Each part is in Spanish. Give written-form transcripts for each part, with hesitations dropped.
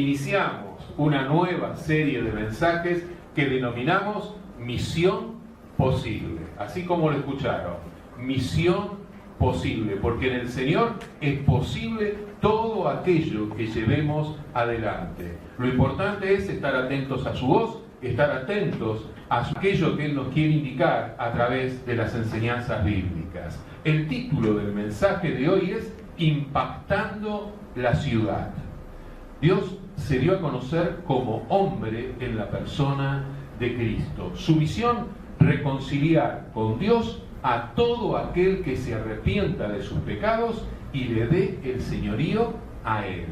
iniciamos una nueva serie de mensajes que denominamos Misión Posible. Así como lo escucharon, Misión Posible, porque en el Señor es posible todo aquello que llevemos adelante. Lo importante es estar atentos a su voz, estar atentos a aquello que Él nos quiere indicar a través de las enseñanzas bíblicas. El título del mensaje de hoy es Impactando la ciudad. Dios se dio a conocer como hombre en la persona de Cristo. Su misión, reconciliar con Dios a todo aquel que se arrepienta de sus pecados y le dé el señorío a Él.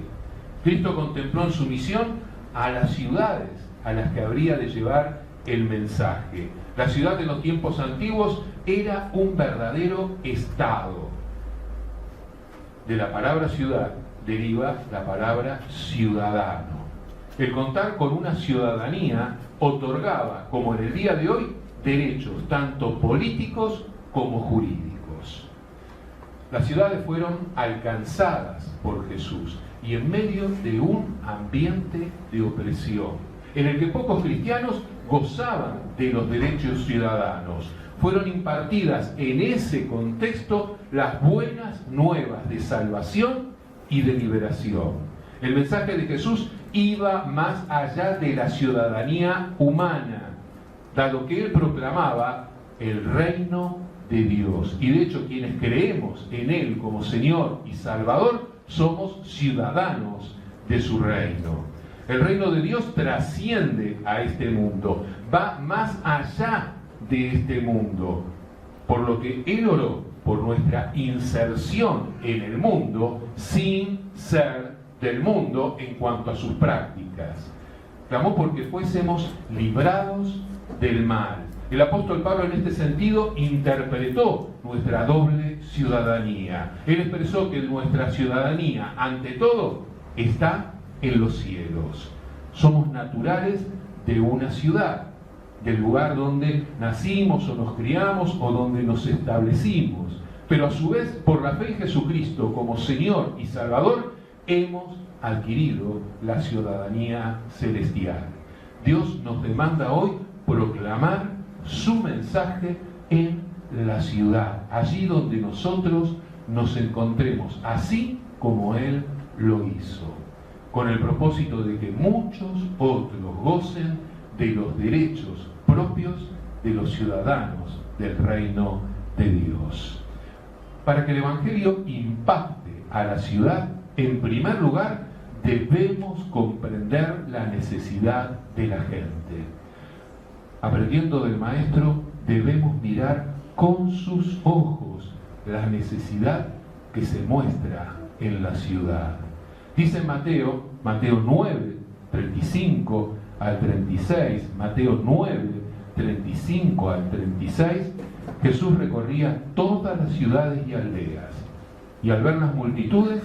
Cristo contempló en su misión a las ciudades a las que habría de llevar el mensaje. La ciudad en los tiempos antiguos era un verdadero estado. De la palabra ciudad deriva la palabra ciudadano. El contar con una ciudadanía otorgaba, como en el día de hoy, derechos tanto políticos como jurídicos. Las ciudades fueron alcanzadas por Jesús y en medio de un ambiente de opresión, en el que pocos cristianos gozaban de los derechos ciudadanos. Fueron impartidas en ese contexto las buenas nuevas de salvación y de liberación. El mensaje de Jesús iba más allá de la ciudadanía humana, dado que Él proclamaba el reino de Dios. Y de hecho, quienes creemos en Él como Señor y Salvador, somos ciudadanos de su reino. El reino de Dios trasciende a este mundo, va más allá de este mundo, por lo que Él oró por nuestra inserción en el mundo sin ser del mundo en cuanto a sus prácticas. Clamó porque fuésemos librados del mal. El apóstol Pablo en este sentido interpretó nuestra doble ciudadanía. Él expresó que nuestra ciudadanía, ante todo, está en los cielos. Somos naturales de una ciudad, del lugar donde nacimos o nos criamos o donde nos establecimos. Pero a su vez, por la fe en Jesucristo como Señor y Salvador, hemos adquirido la ciudadanía celestial. Dios nos demanda hoy proclamar su mensaje en la ciudad, allí donde nosotros nos encontremos, así como Él lo hizo, con el propósito de que muchos otros gocen de los derechos propios de los ciudadanos del reino de Dios. Para que el Evangelio impacte a la ciudad, en primer lugar, debemos comprender la necesidad de la gente. Aprendiendo del Maestro, debemos mirar con sus ojos la necesidad que se muestra en la ciudad. Dice Mateo 9, 35 al 36, Mateo 9, 35 al 36, Jesús recorría todas las ciudades y aldeas, y al ver las multitudes,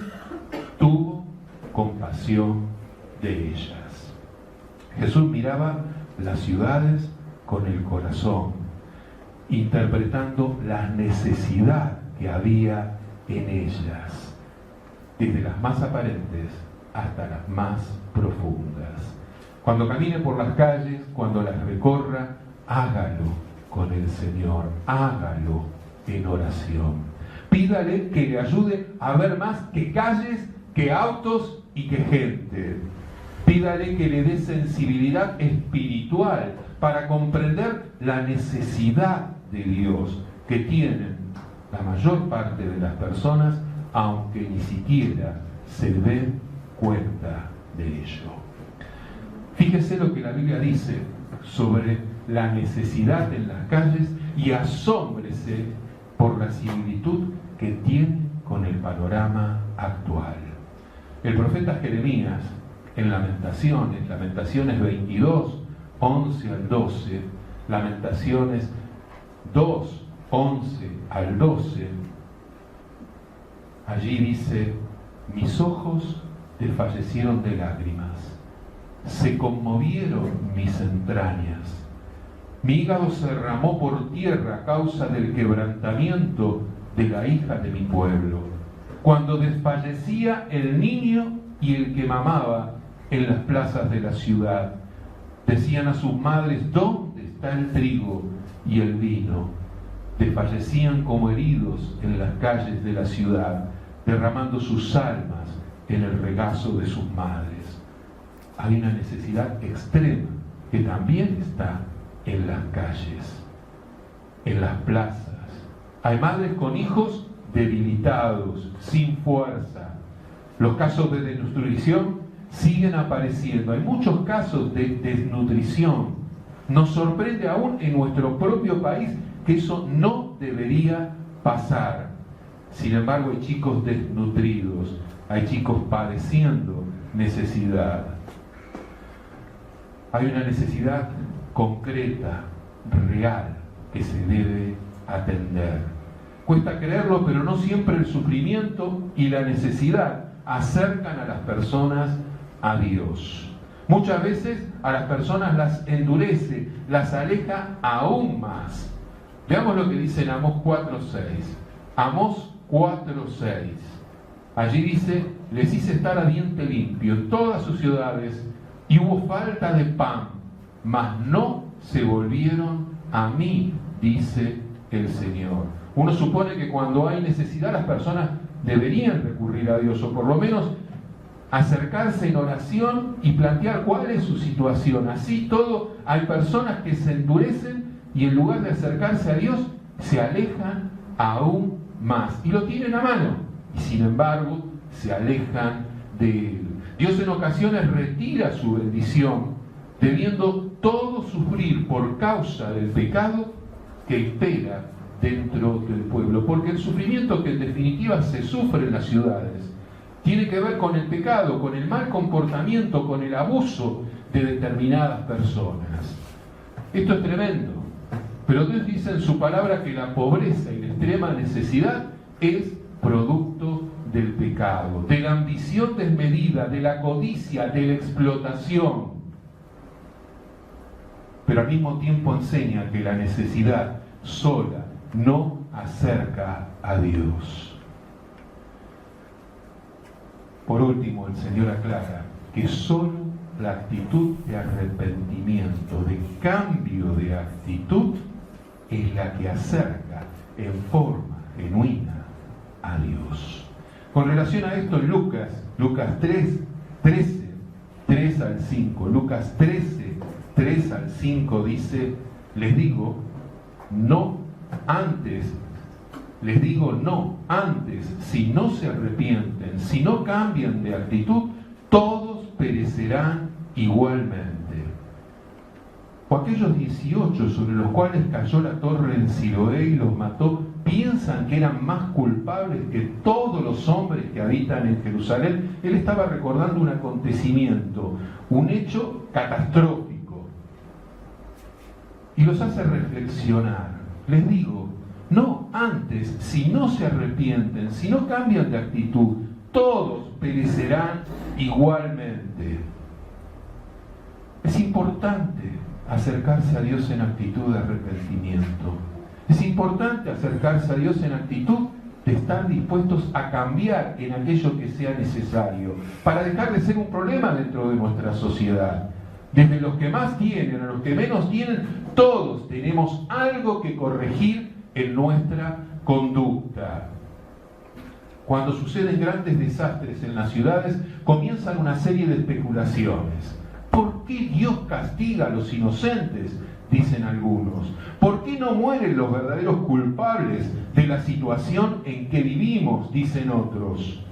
tuvo compasión de ellas. Jesús miraba las ciudades con el corazón, interpretando la necesidad que había en ellas, desde las más aparentes hasta las más profundas. Cuando camine por las calles, cuando las recorra, hágalo con el Señor, hágalo en oración. Pídale que le ayude a ver más que calles, que autos y que gente. Pídale que le dé sensibilidad espiritual para comprender la necesidad de Dios que tienen la mayor parte de las personas, aunque ni siquiera se den cuenta de ello. Fíjese lo que la Biblia dice sobre la necesidad en las calles y asómbrese por la similitud que tiene con el panorama actual. El profeta Jeremías, en Lamentaciones 22, 11 al 12, Lamentaciones 2, 11 al 12, allí dice: mis ojos desfallecieron de lágrimas, se conmovieron mis entrañas, mi hígado se derramó por tierra a causa del quebrantamiento de la hija de mi pueblo. Cuando desfallecía el niño y el que mamaba, en las plazas de la ciudad. Decían a sus madres: ¿dónde está el trigo y el vino? Desfallecían como heridos en las calles de la ciudad, derramando sus almas en el regazo de sus madres. Hay una necesidad extrema que también está en las calles, en las plazas. Hay madres con hijos debilitados, sin fuerza. Los casos de desnutrición siguen apareciendo. Hay muchos casos de desnutrición. Nos sorprende aún en nuestro propio país que eso no debería pasar. Sin embargo, hay chicos desnutridos, hay chicos padeciendo necesidad. Hay una necesidad concreta, real, que se debe atender. Cuesta creerlo, pero no siempre el sufrimiento y la necesidad acercan a las personas a Dios. Muchas veces a las personas las endurece, las aleja aún más. Veamos lo que dice en Amós 4:6. Amós 4:6. Allí dice: les hice estar a diente limpio en todas sus ciudades, y hubo falta de pan, mas no se volvieron a mí, dice el Señor. Uno supone que cuando hay necesidad las personas deberían recurrir a Dios, o por lo menos acercarse en oración y plantear cuál es su situación. Así todo, hay personas que se endurecen y en lugar de acercarse a Dios, se alejan aún más. Y lo tienen a mano, y sin embargo, se alejan de Él. Dios en ocasiones retira su bendición, debiendo todos sufrir por causa del pecado que impera dentro del pueblo. Porque el sufrimiento que en definitiva se sufre en las ciudades tiene que ver con el pecado, con el mal comportamiento, con el abuso de determinadas personas. Esto es tremendo. Pero Dios dice en su palabra que la pobreza y la extrema necesidad es producto del pecado, de la ambición desmedida, de la codicia, de la explotación. Pero al mismo tiempo enseña que la necesidad sola no acerca a Dios. Por último, el Señor aclara que solo la actitud de arrepentimiento, de cambio de actitud, es la que acerca en forma genuina a Dios. Con relación a esto, en Lucas 13, 3 al 5, Lucas 13, 3 al 5 dice: les digo no, antes, si no se arrepienten, si no cambian de actitud, todos perecerán igualmente. O aquellos 18 sobre los cuales cayó la torre en Siloé y los mató, piensan que eran más culpables que todos los hombres que habitan en Jerusalén. Él estaba recordando un acontecimiento, un hecho catastrófico, y los hace reflexionar. Les digo, no, antes, si no se arrepienten, si no cambian de actitud, todos perecerán igualmente. Es importante acercarse a Dios en actitud de arrepentimiento. Es importante acercarse a Dios en actitud de estar dispuestos a cambiar en aquello que sea necesario, para dejar de ser un problema dentro de nuestra sociedad. Desde los que más tienen a los que menos tienen, todos tenemos algo que corregir en nuestra conducta. Cuando suceden grandes desastres en las ciudades, comienzan una serie de especulaciones. ¿Por qué Dios castiga a los inocentes?, dicen algunos. ¿Por qué no mueren los verdaderos culpables de la situación en que vivimos?, dicen otros.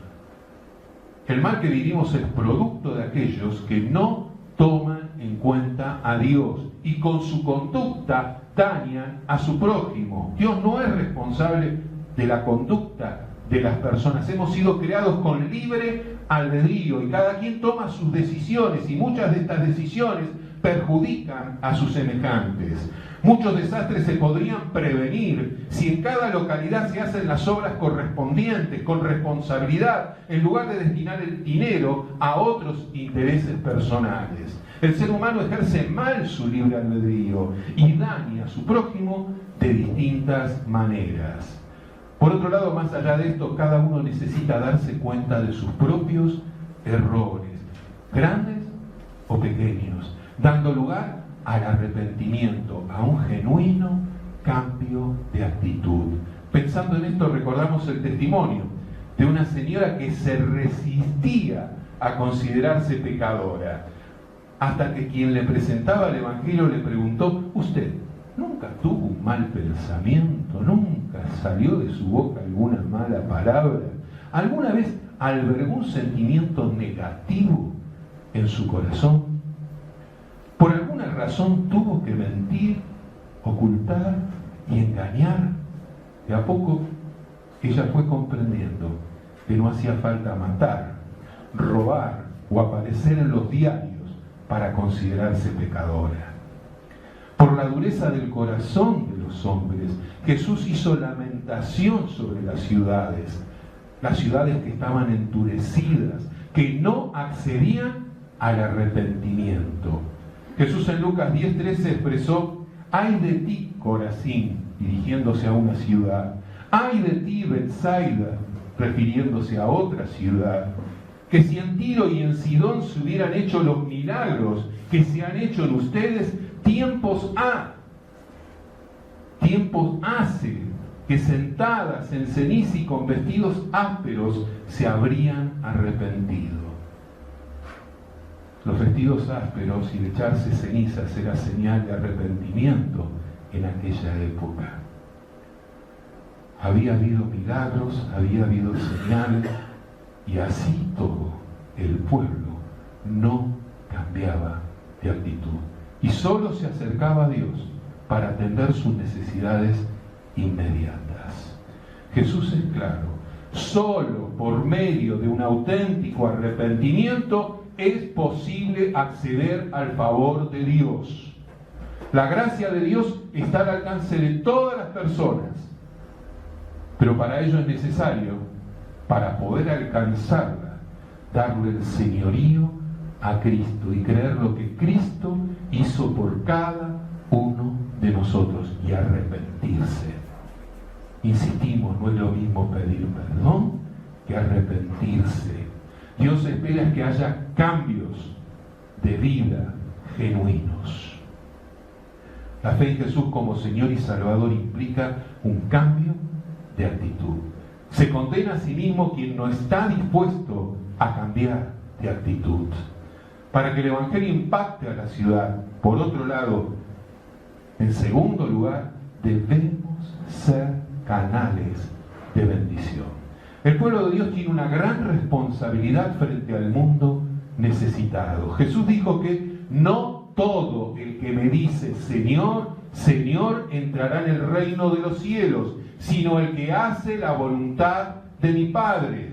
El mal que vivimos es producto de aquellos que no toman en cuenta a Dios y con su conducta dañan a su prójimo. Dios no es responsable de la conducta de las personas. Hemos sido creados con libre albedrío y cada quien toma sus decisiones, y muchas de estas decisiones perjudican a sus semejantes. Muchos desastres se podrían prevenir si en cada localidad se hacen las obras correspondientes, con responsabilidad, en lugar de destinar el dinero a otros intereses personales. El ser humano ejerce mal su libre albedrío y daña a su prójimo de distintas maneras. Por otro lado, más allá de esto, cada uno necesita darse cuenta de sus propios errores, grandes pequeños, dando lugar al arrepentimiento, a un genuino cambio de actitud. Pensando en esto, recordamos el testimonio de una señora que se resistía a considerarse pecadora, hasta que quien le presentaba el Evangelio le preguntó: ¿usted nunca tuvo un mal pensamiento? ¿Nunca salió de su boca alguna mala palabra? ¿Alguna vez albergó un sentimiento negativo en su corazón? ¿Por alguna razón tuvo que mentir, ocultar y engañar? De a poco ella fue comprendiendo que no hacía falta matar, robar o aparecer en los diarios para considerarse pecadora. Por la dureza del corazón de los hombres, Jesús hizo lamentación sobre las ciudades que estaban endurecidas, que no accedían al arrepentimiento. Jesús en Lucas 10:13 expresó: «Ay de ti, Corazín», dirigiéndose a una ciudad; «Ay de ti, Betsaida», refiriéndose a otra ciudad, que si en Tiro y en Sidón se hubieran hecho los milagros que se han hecho en ustedes, tiempos hace que sentadas en ceniza y con vestidos ásperos se habrían arrepentido. Los vestidos ásperos y el echarse cenizas era señal de arrepentimiento en aquella época. Había habido milagros, había habido señales, y así todo el pueblo no cambiaba de actitud y solo se acercaba a Dios para atender sus necesidades inmediatas. Jesús es claro: solo por medio de un auténtico arrepentimiento es posible acceder al favor de Dios. La gracia de Dios está al alcance de todas las personas, pero para ello es necesario, para poder alcanzarla, darle el señorío a Cristo y creer lo que Cristo hizo por cada uno de nosotros y arrepentirse. Insistimos, no es lo mismo pedir perdón que arrepentirse. Dios espera que haya cambios de vida genuinos. La fe en Jesús como Señor y Salvador implica un cambio de actitud. Se condena a sí mismo quien no está dispuesto a cambiar de actitud. Para que el Evangelio impacte a la ciudad, por otro lado, en segundo lugar, debemos ser canales de bendición. El pueblo de Dios tiene una gran responsabilidad frente al mundo necesitado. Jesús dijo que no todo el que me dice Señor, Señor, entrará en el reino de los cielos, sino el que hace la voluntad de mi Padre.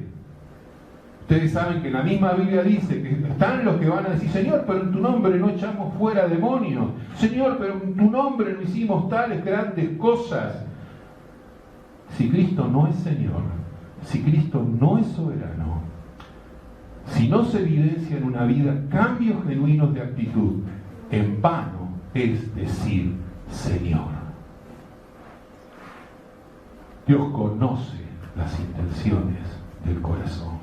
Ustedes saben que en la misma Biblia dice que están los que van a decir: Señor, pero en tu nombre no echamos fuera demonios. Señor, pero en tu nombre no hicimos tales grandes cosas. Si Cristo no es Señor, si Cristo no es soberano, si no se evidencia en una vida cambios genuinos de actitud, en vano es decir Señor. Dios conoce las intenciones del corazón.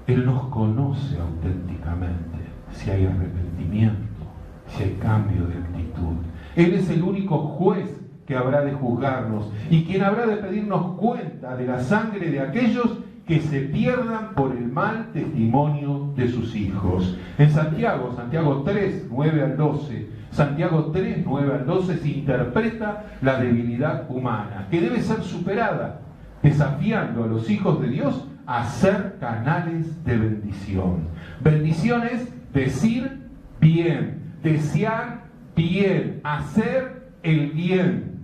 Él nos conoce auténticamente si hay arrepentimiento, si hay cambio de actitud. Él es el único juez que habrá de juzgarnos y quien habrá de pedirnos cuenta de la sangre de aquellos que se pierdan por el mal testimonio de sus hijos. En Santiago 3, 9 al 12, Santiago 3, 9 al 12 se interpreta la debilidad humana, que debe ser superada, desafiando a los hijos de Dios a ser canales de bendición. Bendición es decir bien, desear bien, hacer el bien.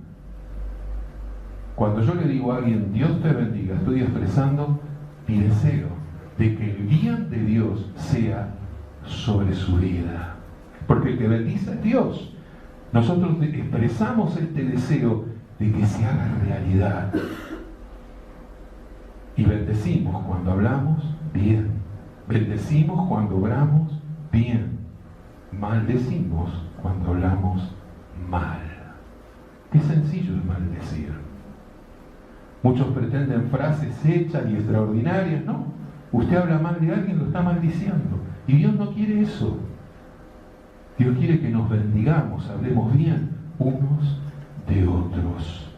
Cuando yo le digo a alguien Dios te bendiga, estoy expresando mi deseo de que el bien de Dios sea sobre su vida. Porque el que bendice es Dios. Nosotros expresamos este deseo de que se haga realidad. Y bendecimos cuando hablamos bien. Bendecimos cuando obramos bien. Maldecimos cuando hablamos mal. Qué sencillo es maldecir. Muchos pretenden frases hechas y extraordinarias, ¿no? Usted habla mal de alguien, lo está maldiciendo. Y Dios no quiere eso. Dios quiere que nos bendigamos, hablemos bien unos de otros.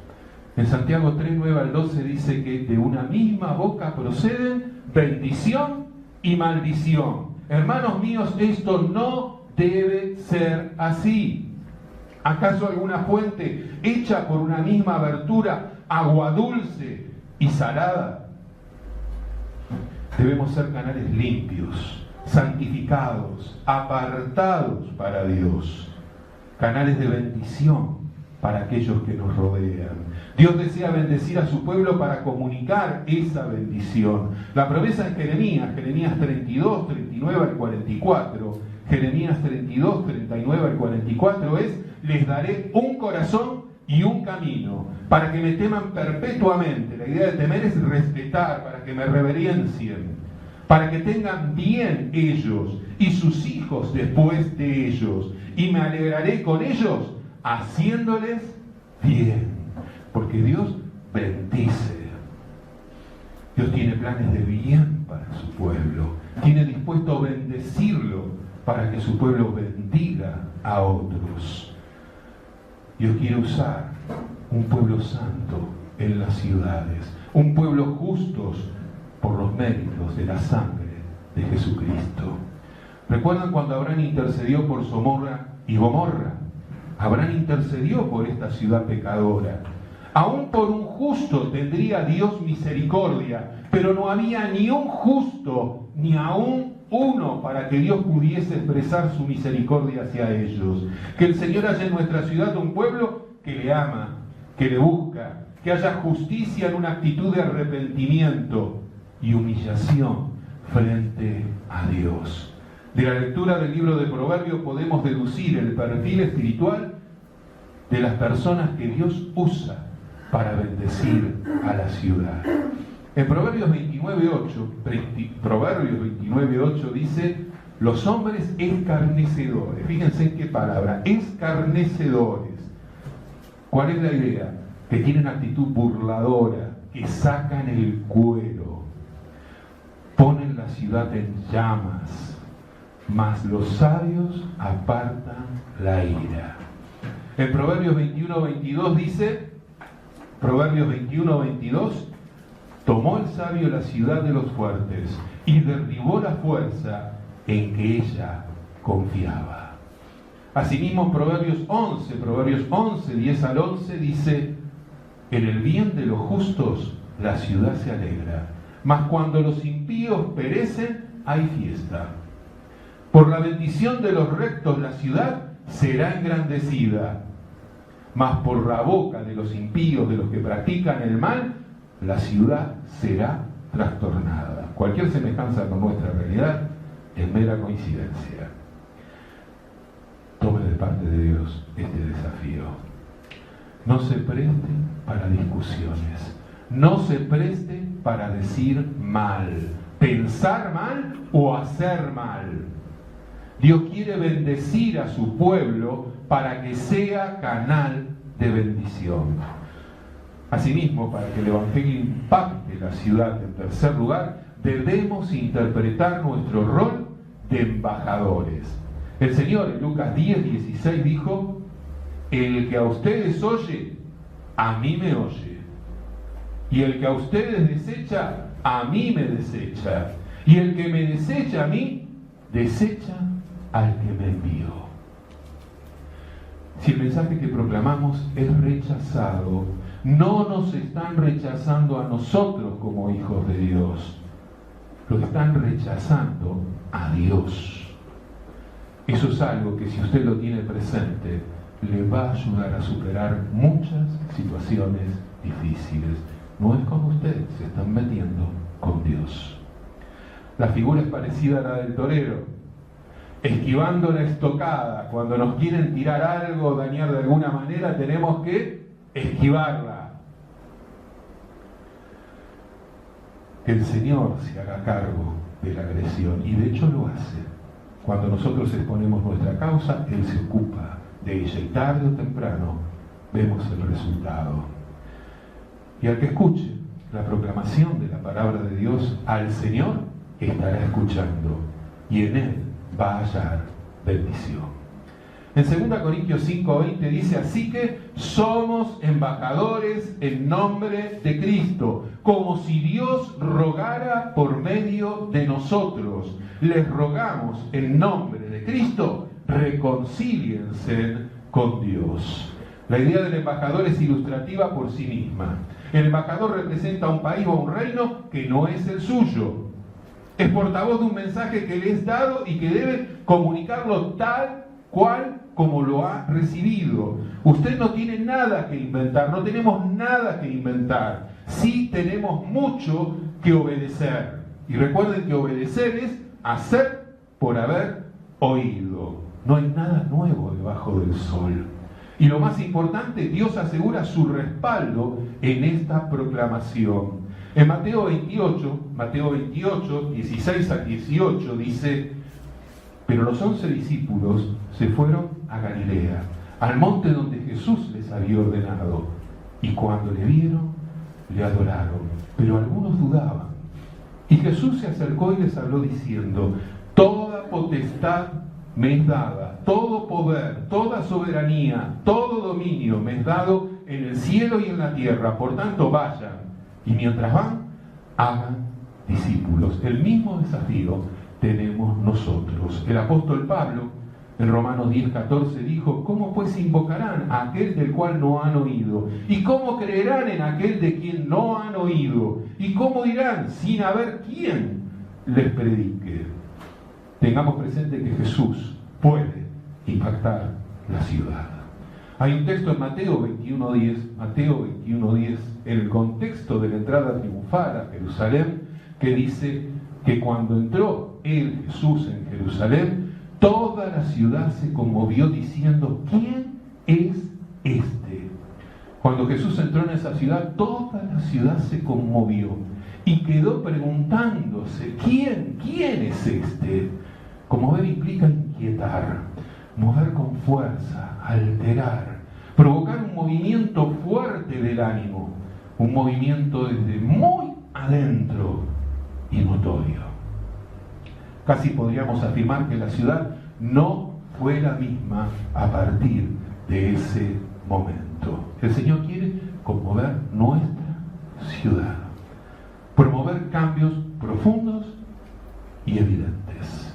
En Santiago 3, 9 al 12 dice que de una misma boca proceden bendición y maldición. Hermanos míos, esto no debe ser así. ¿Acaso alguna fuente hecha por una misma abertura, agua dulce y salada? Debemos ser canales limpios, santificados, apartados para Dios, canales de bendición para aquellos que nos rodean. Dios desea bendecir a su pueblo para comunicar esa bendición. La promesa en Jeremías 32, 39 al 44, Jeremías 32, 39 al 44 es: les daré un corazón y un camino, para que me teman perpetuamente. La idea de temer es respetar, para que me reverencien, para que tengan bien ellos y sus hijos después de ellos, y me alegraré con ellos, haciéndoles bien. Porque Dios bendice. Dios tiene planes de bien para su pueblo. Tiene dispuesto a bendecirlo para que su pueblo bendiga a otros. Dios quiere usar un pueblo santo en las ciudades, un pueblo justos por los méritos de la sangre de Jesucristo. ¿Recuerdan cuando Abraham intercedió por Sodoma y Gomorra? Abraham intercedió por esta ciudad pecadora. Aún por un justo tendría Dios misericordia, pero no había ni un justo, ni aún uno para que Dios pudiese expresar su misericordia hacia ellos. Que el Señor haya en nuestra ciudad un pueblo que le ama, que le busca, que haya justicia en una actitud de arrepentimiento y humillación frente a Dios. De la lectura del libro de Proverbios podemos deducir el perfil espiritual de las personas que Dios usa para bendecir a la ciudad. En Proverbios 29:8 dice: los hombres escarnecedores. Fíjense en qué palabra, escarnecedores. ¿Cuál es la idea? Que tienen actitud burladora, que sacan el cuero, ponen la ciudad en llamas, mas los sabios apartan la ira. En Proverbios 21:22 dice, Proverbios 21:22, tomó el sabio la ciudad de los fuertes y derribó la fuerza en que ella confiaba. Asimismo, Proverbios 11, 10 al 11 dice: en el bien de los justos la ciudad se alegra, mas cuando los impíos perecen hay fiesta. Por la bendición de los rectos la ciudad será engrandecida, mas por la boca de los impíos, de los que practican el mal, la ciudad será trastornada. Cualquier semejanza con nuestra realidad es mera coincidencia. Tome de parte de Dios este desafío. No se preste para discusiones, no se preste para decir mal, pensar mal o hacer mal. Dios quiere bendecir a su pueblo para que sea canal de bendición. Asimismo, para que el Evangelio impacte la ciudad, en tercer lugar, debemos interpretar nuestro rol de embajadores. El Señor en Lucas 10:16 dijo: el que a ustedes oye, a mí me oye. Y el que a ustedes desecha, a mí me desecha. Y el que me desecha a mí, desecha al que me envió. Si el mensaje que proclamamos es rechazado, no nos están rechazando a nosotros como hijos de Dios, lo están rechazando a Dios. Eso es algo que, si usted lo tiene presente, le va a ayudar a superar muchas situaciones difíciles. No es con usted, se están metiendo con Dios. La figura es parecida a la del torero, esquivando la estocada. Cuando nos quieren tirar algo o dañar de alguna manera, tenemos que esquivarla. Que el Señor se haga cargo de la agresión, y de hecho lo hace. Cuando nosotros exponemos nuestra causa, Él se ocupa de ella, y tarde o temprano vemos el resultado. Y al que escuche la proclamación de la palabra de Dios, al Señor estará escuchando, y en Él va a hallar bendición. En 2 Corintios 5:20 dice: así que somos embajadores en nombre de Cristo, como si Dios rogara por medio de nosotros. Les rogamos en nombre de Cristo, reconcíliense con Dios. La idea del embajador es ilustrativa por sí misma. El embajador representa a un país o a un reino que no es el suyo. Es portavoz de un mensaje que le es dado y que debe comunicarlo tal cual como lo ha recibido. Usted no tiene nada que inventar, no tenemos nada que inventar. Sí tenemos mucho que obedecer. Y recuerden que obedecer es hacer por haber oído. No hay nada nuevo debajo del sol. Y lo más importante, Dios asegura su respaldo en esta proclamación. En Mateo 28, 16 al 18 dice: pero los 11 discípulos se fueron a Galilea, al monte donde Jesús les había ordenado. Y cuando le vieron, le adoraron, pero algunos dudaban. Y Jesús se acercó y les habló diciendo: toda potestad me es dada, todo poder, toda soberanía, todo dominio me es dado en el cielo y en la tierra. Por tanto, vayan, y mientras van, hagan discípulos. El mismo desafío tenemos nosotros. El apóstol Pablo, en Romanos 10:14, dijo: ¿cómo pues invocarán a aquel del cual no han oído? ¿Y cómo creerán en aquel de quien no han oído? ¿Y cómo dirán sin haber quien les predique? Tengamos presente que Jesús puede impactar la ciudad. Hay un texto en Mateo 21:10, en el contexto de la entrada triunfal a Jerusalén, que dice que cuando entró Jesús en Jerusalén, toda la ciudad se conmovió diciendo: ¿quién es este? Cuando Jesús entró en esa ciudad, toda la ciudad se conmovió y quedó preguntándose: ¿quién es este? Conmover implica inquietar, mover con fuerza, alterar, provocar un movimiento fuerte del ánimo, un movimiento desde muy adentro y notorio. Casi podríamos afirmar que la ciudad no fue la misma a partir de ese momento. El Señor quiere conmover nuestra ciudad, promover cambios profundos y evidentes.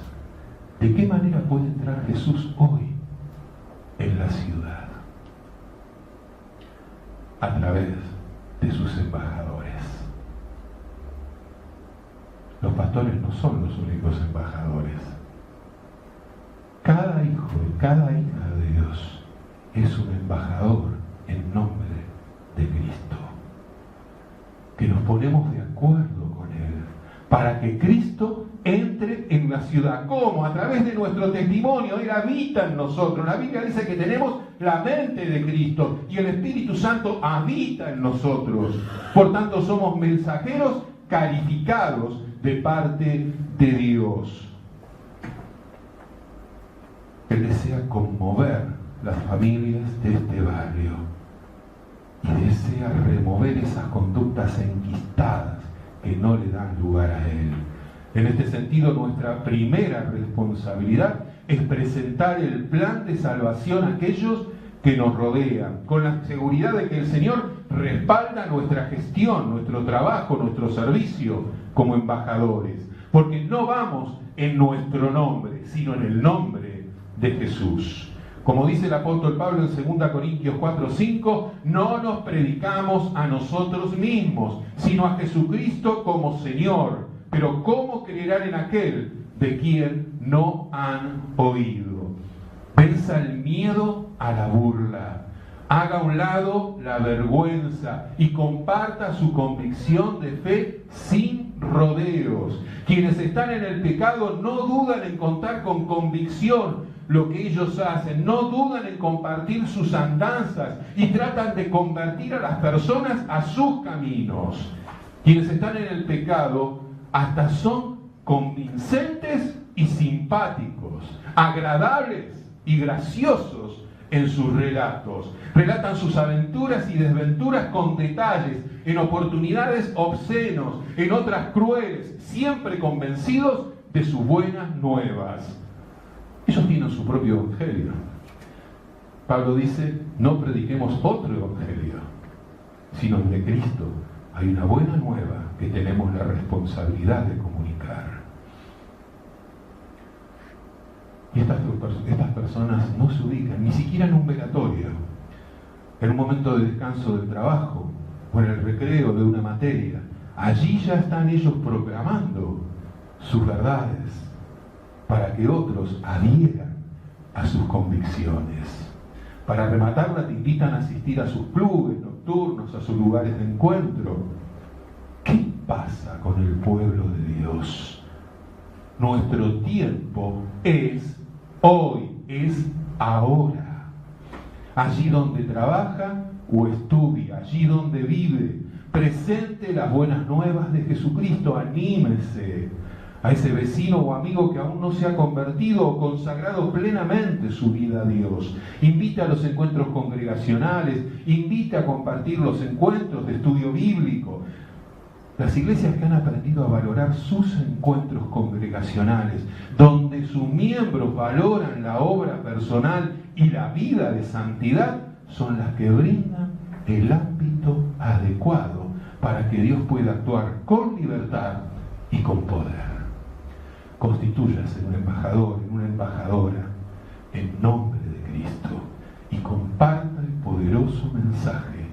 ¿De qué manera puede entrar Jesús hoy en la ciudad? A través de sus embajadores. Los pastores no son los únicos embajadores. Cada hijo y cada hija de Dios es un embajador en nombre de Cristo. Que nos ponemos de acuerdo con Él para que Cristo entre en la ciudad. ¿Cómo? A través de nuestro testimonio. Él habita en nosotros. La Biblia dice que tenemos la mente de Cristo y el Espíritu Santo habita en nosotros. Por tanto, somos mensajeros calificados de parte de Dios. Él desea conmover las familias de este barrio y desea remover esas conductas enquistadas que no le dan lugar a Él. En este sentido, nuestra primera responsabilidad es presentar el plan de salvación a aquellos que nos rodean, con la seguridad de que el Señor respalda nuestra gestión, nuestro trabajo, nuestro servicio como embajadores, porque no vamos en nuestro nombre, sino en el nombre de Jesús. Como dice el apóstol Pablo en 2 Corintios 4:5, no nos predicamos a nosotros mismos, sino a Jesucristo como Señor. Pero ¿cómo creerán en aquel de quien no han oído? Venza el miedo a la burla. Haga a un lado la vergüenza y comparta su convicción de fe sin rodeos. Quienes están en el pecado no dudan en contar con convicción lo que ellos hacen, no dudan en compartir sus andanzas y tratan de convertir a las personas a sus caminos. Quienes están en el pecado hasta son convincentes y simpáticos, agradables y graciosos en sus relatos. Relatan sus aventuras y desventuras con detalles, en oportunidades obscenos, en otras crueles, siempre convencidos de sus buenas nuevas. Ellos tienen su propio evangelio. Pablo dice, no prediquemos otro evangelio, sino el de Cristo. Hay una buena nueva que tenemos la responsabilidad de comunicar. Y estas personas no se ubican ni siquiera en un velatorio, en un momento de descanso del trabajo o en el recreo de una materia. Allí ya están ellos proclamando sus verdades para que otros adhieran a sus convicciones. Para rematarla, te invitan a asistir a sus clubes nocturnos, a sus lugares de encuentro. ¿Qué pasa con el pueblo de Dios? Nuestro tiempo es hoy, es ahora. Allí donde trabaja o estudia, allí donde vive, presente las buenas nuevas de Jesucristo. Anímese a ese vecino o amigo que aún no se ha convertido o consagrado plenamente su vida a Dios. Invita a los encuentros congregacionales, invita a compartir los encuentros de estudio bíblico. Las iglesias que han aprendido a valorar sus encuentros congregacionales, donde sus miembros valoran la obra personal y la vida de santidad, son las que brindan el ámbito adecuado para que Dios pueda actuar con libertad y con poder. Constitúyase en un embajador, en una embajadora, en nombre de Cristo, y comparta el poderoso mensaje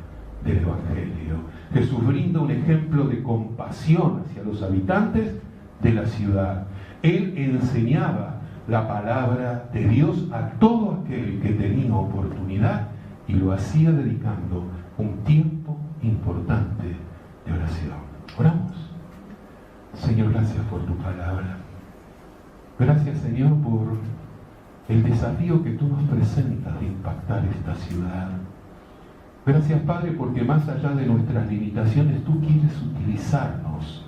del Evangelio. Jesús brinda un ejemplo de compasión hacia los habitantes de la ciudad. Él enseñaba la palabra de Dios a todo aquel que tenía oportunidad y lo hacía dedicando un tiempo importante de oración. Oramos. Señor, gracias por tu palabra. Gracias, Señor, por el desafío que tú nos presentas de impactar esta ciudad. Gracias, Padre, porque más allá de nuestras limitaciones, tú quieres utilizarnos.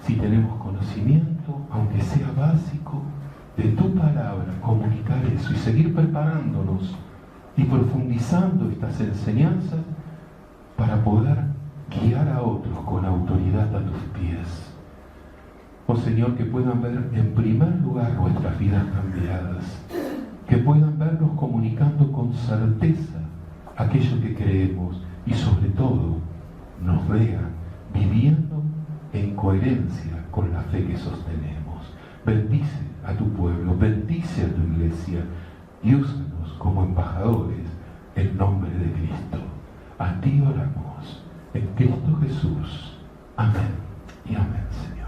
Si tenemos conocimiento, aunque sea básico, de tu palabra, comunicar eso y seguir preparándonos y profundizando estas enseñanzas para poder guiar a otros con autoridad a tus pies. Oh Señor, que puedan ver en primer lugar nuestras vidas cambiadas, que puedan vernos comunicando con certeza aquello que creemos y sobre todo nos vean viviendo en coherencia con la fe que sostenemos. Bendice a tu pueblo, bendice a tu iglesia y úsanos como embajadores en nombre de Cristo. A ti oramos, en Cristo Jesús. Amén y amén, Señor.